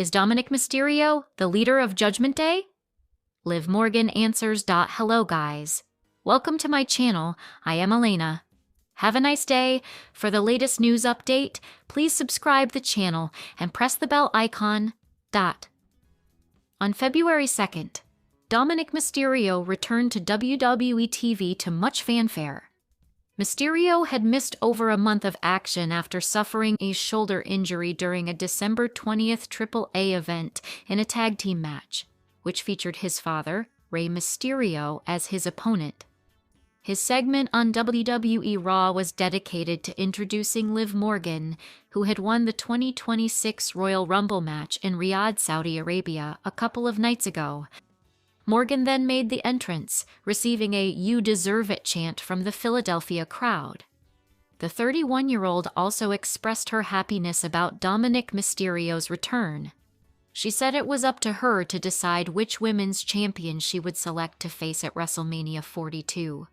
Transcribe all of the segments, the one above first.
Is Dominik Mysterio the leader of Judgment Day? Liv Morgan answers. Hello guys. Welcome to my channel. I am Elena. Have a nice day. For the latest news update, please subscribe the channel and press the bell icon. On February 2nd, Dominik Mysterio returned to WWE TV to much fanfare. Mysterio had missed over a month of action after suffering a shoulder injury during a December 20th AAA event in a tag team match, which featured his father, Rey Mysterio, as his opponent. His segment on WWE Raw was dedicated to introducing Liv Morgan, who had won the 2026 Royal Rumble match in Riyadh, Saudi Arabia, a couple of nights ago. Morgan then made the entrance, receiving a "You deserve it" chant from the Philadelphia crowd. The 31-year-old also expressed her happiness about Dominik Mysterio's return. She said it was up to her to decide which women's champion she would select to face at WrestleMania 42.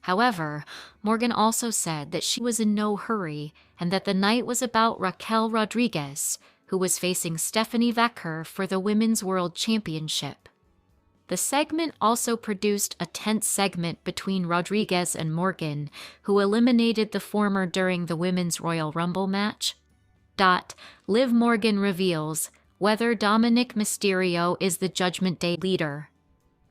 However, Morgan also said that she was in no hurry and that the night was about Raquel Rodriguez, who was facing Stephanie Vecher for the Women's World Championship. The segment also produced a tense segment between Rodriguez and Morgan, who eliminated the former during the Women's Royal Rumble match. Liv Morgan reveals whether Dominik Mysterio is the Judgment Day leader.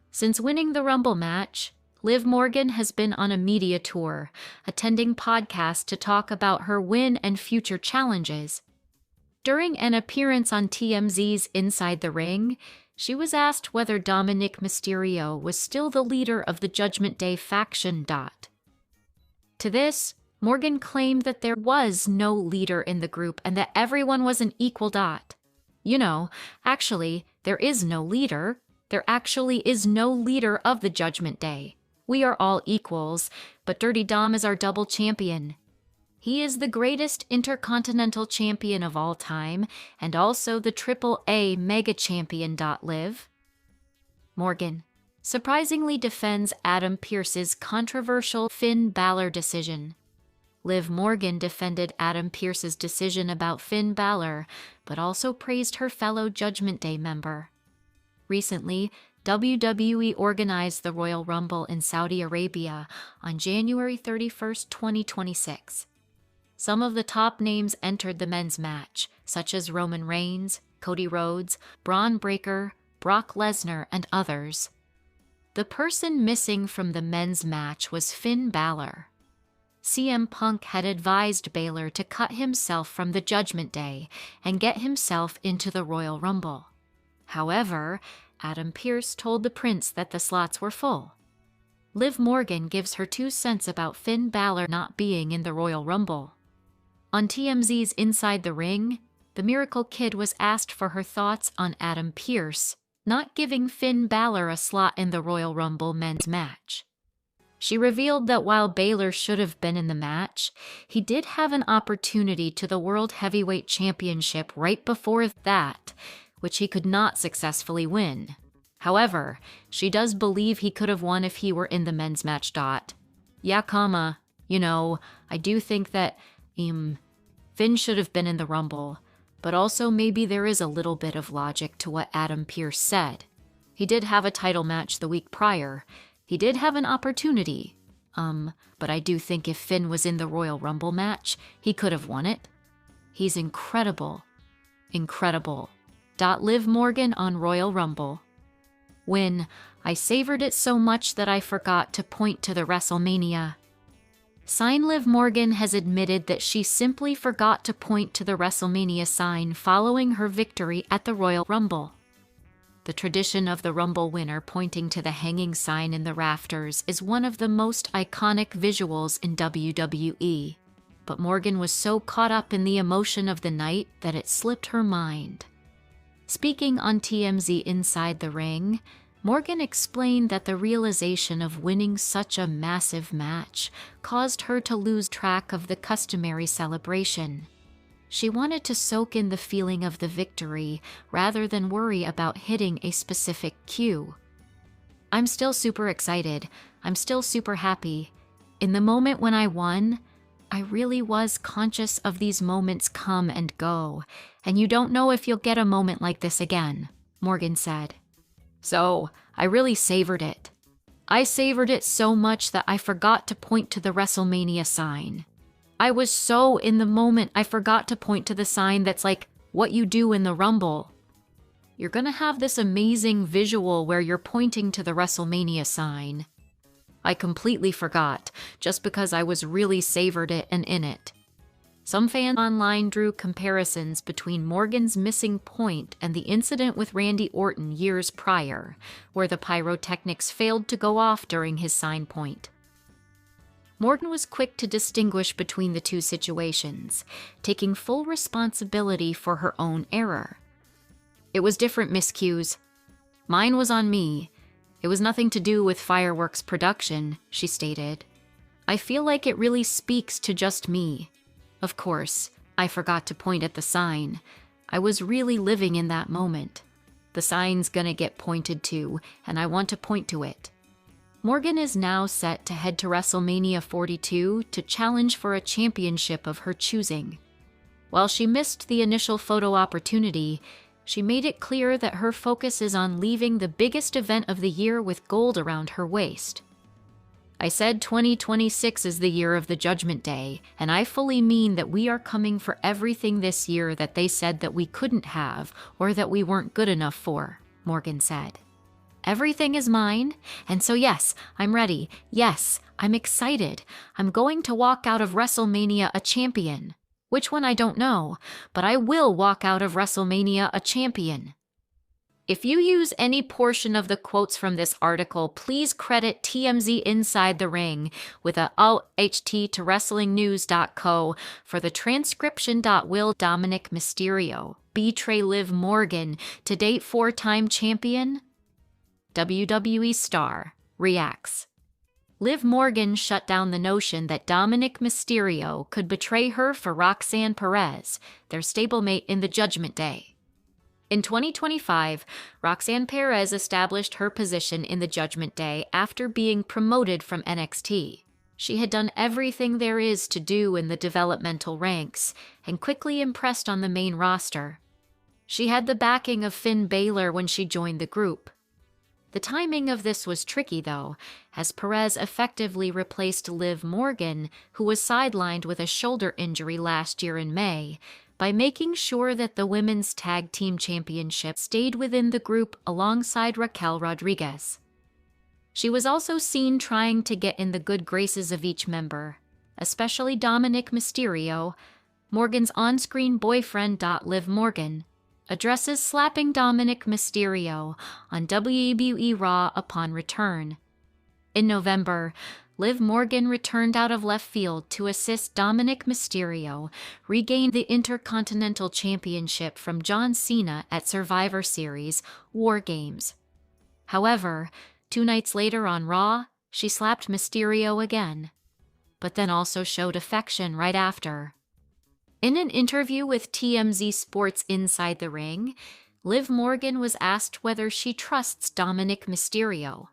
Since winning the Rumble match, Liv Morgan has been on a media tour, attending podcasts to talk about her win and future challenges. During an appearance on TMZ's Inside the Ring, she was asked whether Dominik Mysterio was still the leader of the Judgment Day faction. To this, Morgan claimed that there was no leader in the group and that everyone was an equal. Actually, there is no leader. There actually is no leader of the Judgment Day. We are all equals, but Dirty Dom is our double champion. He is the greatest intercontinental champion of all time, and also the AAA mega champion. Liv Morgan surprisingly defends Adam Pearce's controversial Finn Balor decision. Liv Morgan defended Adam Pearce's decision about Finn Balor, but also praised her fellow Judgment Day member. Recently, WWE organized the Royal Rumble in Saudi Arabia on January 31st, 2026. Some of the top names entered the men's match, such as Roman Reigns, Cody Rhodes, Braun Breaker, Brock Lesnar, and others. The person missing from the men's match was Finn Balor. CM Punk had advised Balor to cut himself from the Judgment Day and get himself into the Royal Rumble. However, Adam Pearce told the Prince that the slots were full. Liv Morgan gives her 2 cents about Finn Balor not being in the Royal Rumble. On TMZ's Inside the Ring, the Miracle Kid was asked for her thoughts on Adam Pearce not giving Finn Balor a slot in the Royal Rumble men's match. She revealed that while Balor should have been in the match, he did have an opportunity to the World Heavyweight Championship right before that, which he could not successfully win. However, she does believe he could have won if he were in the men's match. I do think that Finn should have been in the Rumble, but also maybe there is a little bit of logic to what Adam Pearce said. He did have a title match the week prior. He did have an opportunity. But I do think if Finn was in the Royal Rumble match, he could have won it. He's incredible. Incredible. Liv Morgan on Royal Rumble. Win. I savored it so much that I forgot to point to the WrestleMania. Sign. Liv Morgan has admitted that she simply forgot to point to the WrestleMania sign following her victory at the Royal Rumble. The tradition of the Rumble winner pointing to the hanging sign in the rafters is one of the most iconic visuals in WWE, but Morgan was so caught up in the emotion of the night that it slipped her mind. Speaking on TMZ Inside the Ring, Morgan explained that the realization of winning such a massive match caused her to lose track of the customary celebration. She wanted to soak in the feeling of the victory rather than worry about hitting a specific cue. I'm still super excited. I'm still super happy. In the moment when I won, I really was conscious of these moments come and go, and you don't know if you'll get a moment like this again, Morgan said. So, I really savored it. I savored it so much that I forgot to point to the WrestleMania sign. I was so in the moment I forgot to point to the sign that's like what you do in the Rumble. You're gonna have this amazing visual where you're pointing to the WrestleMania sign. I completely forgot, just because I was really savored it and in it. Some fans online drew comparisons between Morgan's missing point and the incident with Randy Orton years prior, where the pyrotechnics failed to go off during his sign point. Morgan was quick to distinguish between the two situations, taking full responsibility for her own error. It was different miscues. Mine was on me. It was nothing to do with fireworks production, she stated. I feel like it really speaks to just me. Of course, I forgot to point at the sign. I was really living in that moment. The sign's gonna get pointed to, and I want to point to it. Morgan is now set to head to WrestleMania 42 to challenge for a championship of her choosing. While she missed the initial photo opportunity, she made it clear that her focus is on leaving the biggest event of the year with gold around her waist. I said 2026 is the year of the Judgment Day, and I fully mean that we are coming for everything this year that they said that we couldn't have or that we weren't good enough for, Morgan said. Everything is mine, and so yes, I'm ready. Yes, I'm excited. I'm going to walk out of WrestleMania a champion. Which one I don't know, but I will walk out of WrestleMania a champion. If you use any portion of the quotes from this article, please credit TMZ Inside the Ring with a OHT to WrestlingNews.co for the transcription. Will Dominik Mysterio betray Liv Morgan to date four-time champion? WWE star reacts. Liv Morgan shut down the notion that Dominik Mysterio could betray her for Roxanne Perez, their stablemate in the Judgment Day. In 2025, Roxanne Perez established her position in the Judgment Day after being promoted from NXT. She had done everything there is to do in the developmental ranks and quickly impressed on the main roster. She had the backing of Finn Balor when she joined the group. The timing of this was tricky, though, as Perez effectively replaced Liv Morgan, who was sidelined with a shoulder injury last year in May, by making sure that the Women's Tag Team Championship stayed within the group alongside Raquel Rodriguez. She was also seen trying to get in the good graces of each member, especially Dominik Mysterio, Morgan's on-screen boyfriend. Liv Morgan addresses slapping Dominik Mysterio on WWE Raw upon return. In November, Liv Morgan returned out of left field to assist Dominik Mysterio regain the Intercontinental Championship from John Cena at Survivor Series War Games. However, 2 nights later on Raw, she slapped Mysterio again, but then also showed affection right after. In an interview with TMZ Sports Inside the Ring, Liv Morgan was asked whether she trusts Dominik Mysterio.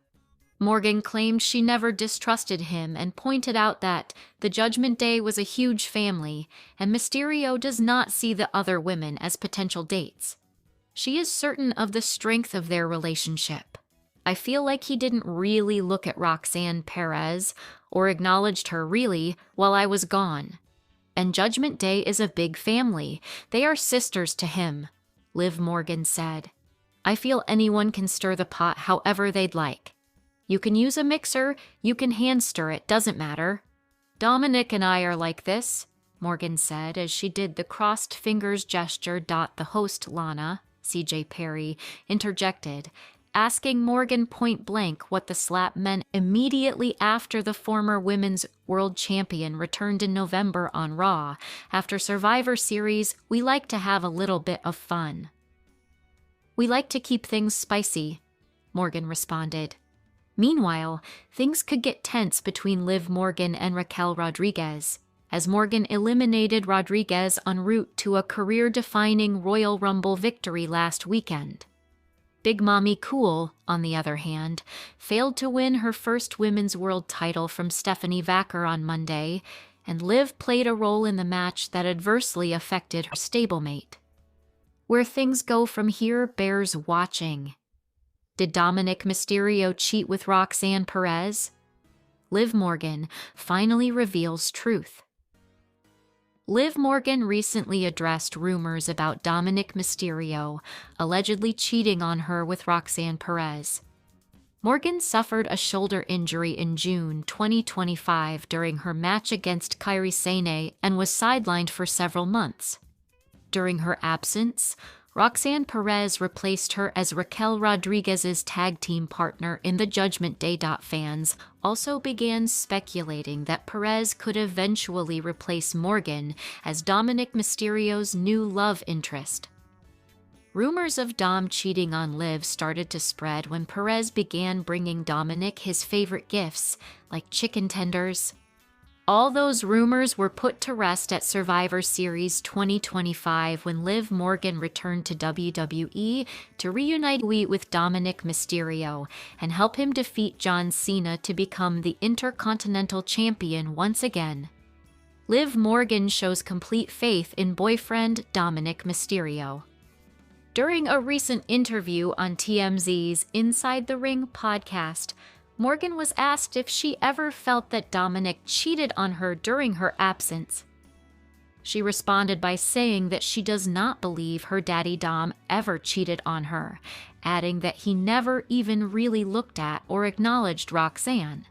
Morgan claimed she never distrusted him and pointed out that the Judgment Day was a huge family and Mysterio does not see the other women as potential dates. She is certain of the strength of their relationship. I feel like he didn't really look at Roxanne Perez or acknowledged her really while I was gone. And Judgment Day is a big family. They are sisters to him, Liv Morgan said. I feel anyone can stir the pot however they'd like. You can use a mixer, you can hand stir it, doesn't matter. Dominik and I are like this, Morgan said as she did the crossed fingers gesture. The host, Lana, CJ Perry, interjected, asking Morgan point blank what the slap meant immediately after the former Women's World Champion returned in November on Raw. After Survivor Series, we like to have a little bit of fun. We like to keep things spicy, Morgan responded. Meanwhile, things could get tense between Liv Morgan and Raquel Rodriguez, as Morgan eliminated Rodriguez en route to a career-defining Royal Rumble victory last weekend. Big Mommy Cool, on the other hand, failed to win her first Women's World title from Stephanie Vacker on Monday, and Liv played a role in the match that adversely affected her stablemate. Where things go from here bears watching. Did Dominik Mysterio cheat with Roxanne Perez? Liv Morgan finally reveals truth. Liv Morgan recently addressed rumors about Dominik Mysterio allegedly cheating on her with Roxanne Perez. Morgan suffered a shoulder injury in June 2025 during her match against Kairi Sane and was sidelined for several months. During her absence, Roxanne Perez replaced her as Raquel Rodriguez's tag team partner in the Judgment Day. Fans also began speculating that Perez could eventually replace Morgan as Dominik Mysterio's new love interest. Rumors of Dom cheating on Liv started to spread when Perez began bringing Dominik his favorite gifts, like chicken tenders. All those rumors were put to rest at Survivor Series 2025 when Liv Morgan returned to WWE to reunite with Dominik Mysterio and help him defeat John Cena to become the Intercontinental Champion once again. Liv Morgan shows complete faith in boyfriend Dominik Mysterio. During a recent interview on TMZ's Inside the Ring podcast, Morgan was asked if she ever felt that Dominik cheated on her during her absence. She responded by saying that she does not believe her daddy Dom ever cheated on her, adding that he never even really looked at or acknowledged Roxanne.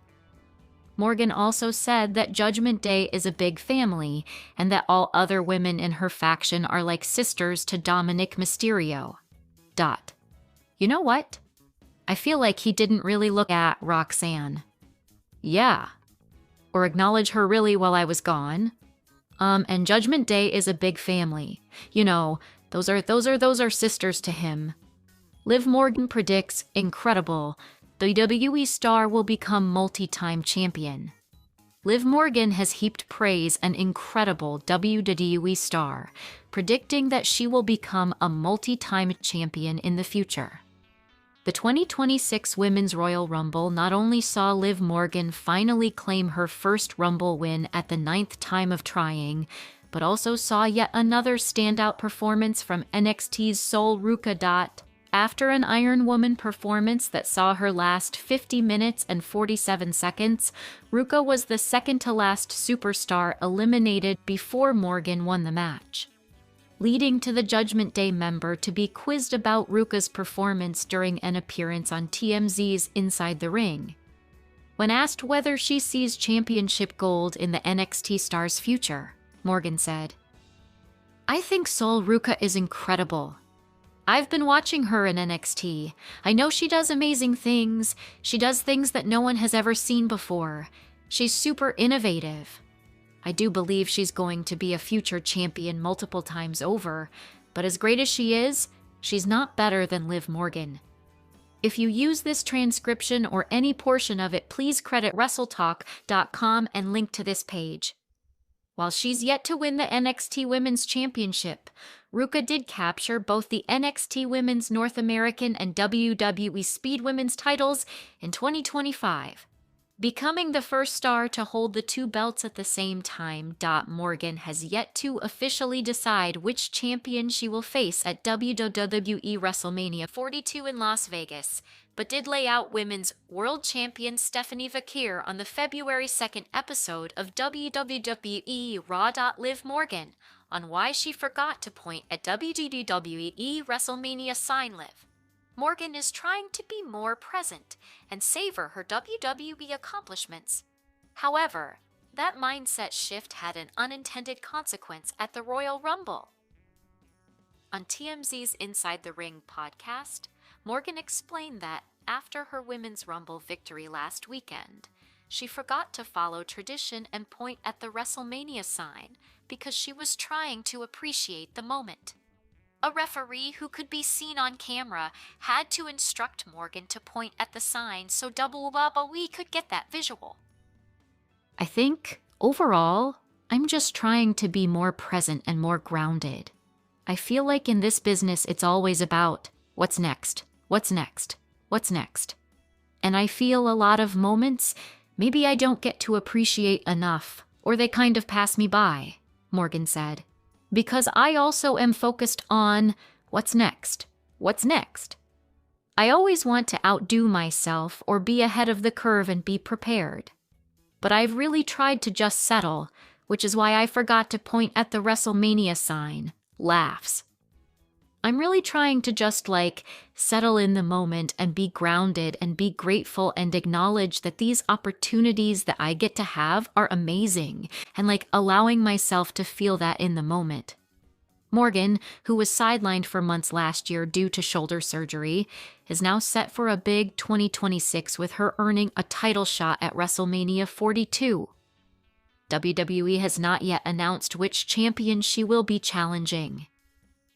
Morgan also said that Judgment Day is a big family and that all other women in her faction are like sisters to Dominik Mysterio. You know what? I feel like he didn't really look at Roxanne. Yeah. Or acknowledge her really while I was gone. And Judgment Day is a big family. You know, those are sisters to him. Liv Morgan predicts incredible. The WWE star will become multi-time champion. Liv Morgan has heaped praise an incredible WWE star, predicting that she will become a multi-time champion in the future. The 2026 Women's Royal Rumble not only saw Liv Morgan finally claim her first Rumble win at the 9th time of trying, but also saw yet another standout performance from NXT's Sol Ruca. After an Iron Woman performance that saw her last 50 minutes and 47 seconds, Ruca was the second-to-last superstar eliminated before Morgan won the match, leading to the Judgment Day member to be quizzed about Ruca's performance during an appearance on TMZ's Inside the Ring. When asked whether she sees championship gold in the NXT star's future, Morgan said, "I think Sol Ruca is incredible. I've been watching her in NXT. I know she does amazing things. She does things that no one has ever seen before. She's super innovative. I do believe she's going to be a future champion multiple times over, but as great as she is, she's not better than Liv Morgan. If you use this transcription or any portion of it, please credit WrestleTalk.com and link to this page." While she's yet to win the NXT Women's Championship, Ruca did capture both the NXT Women's North American and WWE Speed Women's titles in 2025. Becoming the first star to hold the two belts at the same time, Morgan has yet to officially decide which champion she will face at WWE WrestleMania 42 in Las Vegas, but did lay out Women's World Champion Stephanie Vakir on the February 2nd episode of WWE Raw. Liv Morgan on why she forgot to point at WWE WrestleMania sign. Liv Morgan is trying to be more present and savor her WWE accomplishments. However, that mindset shift had an unintended consequence at the Royal Rumble. On TMZ's Inside the Ring podcast, Morgan explained that after her Women's Rumble victory last weekend, she forgot to follow tradition and point at the WrestleMania sign because she was trying to appreciate the moment. A referee who could be seen on camera had to instruct Morgan to point at the sign so WWE could get that visual. I think, overall, I'm just trying to be more present and more grounded. I feel like in this business it's always about what's next, what's next, what's next. And I feel a lot of moments maybe I don't get to appreciate enough Or they kind of pass me by, Morgan said. Because I also am focused on what's next. What's next? I always want to outdo myself or be ahead of the curve and be prepared. But I've really tried to just settle, which is why I forgot to point at the WrestleMania sign. Laughs. I'm really trying to just settle in the moment and be grounded and be grateful and acknowledge that these opportunities that I get to have are amazing and allowing myself to feel that in the moment. Morgan, who was sidelined for months last year due to shoulder surgery, is now set for a big 2026 with her earning a title shot at WrestleMania 42. WWE has not yet announced which champion she will be challenging.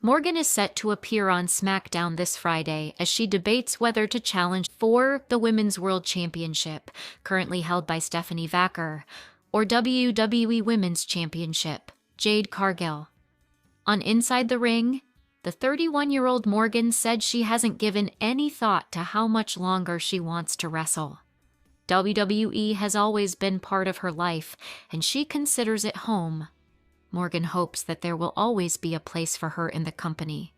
Morgan is set to appear on SmackDown this Friday as she debates whether to challenge for the Women's World Championship, currently held by Stephanie Vacker, or WWE Women's Championship, Jade Cargill. On Inside the Ring, the 31-year-old Morgan said she hasn't given any thought to how much longer she wants to wrestle. WWE has always been part of her life, and she considers it home. Morgan hopes that there will always be a place for her in the company.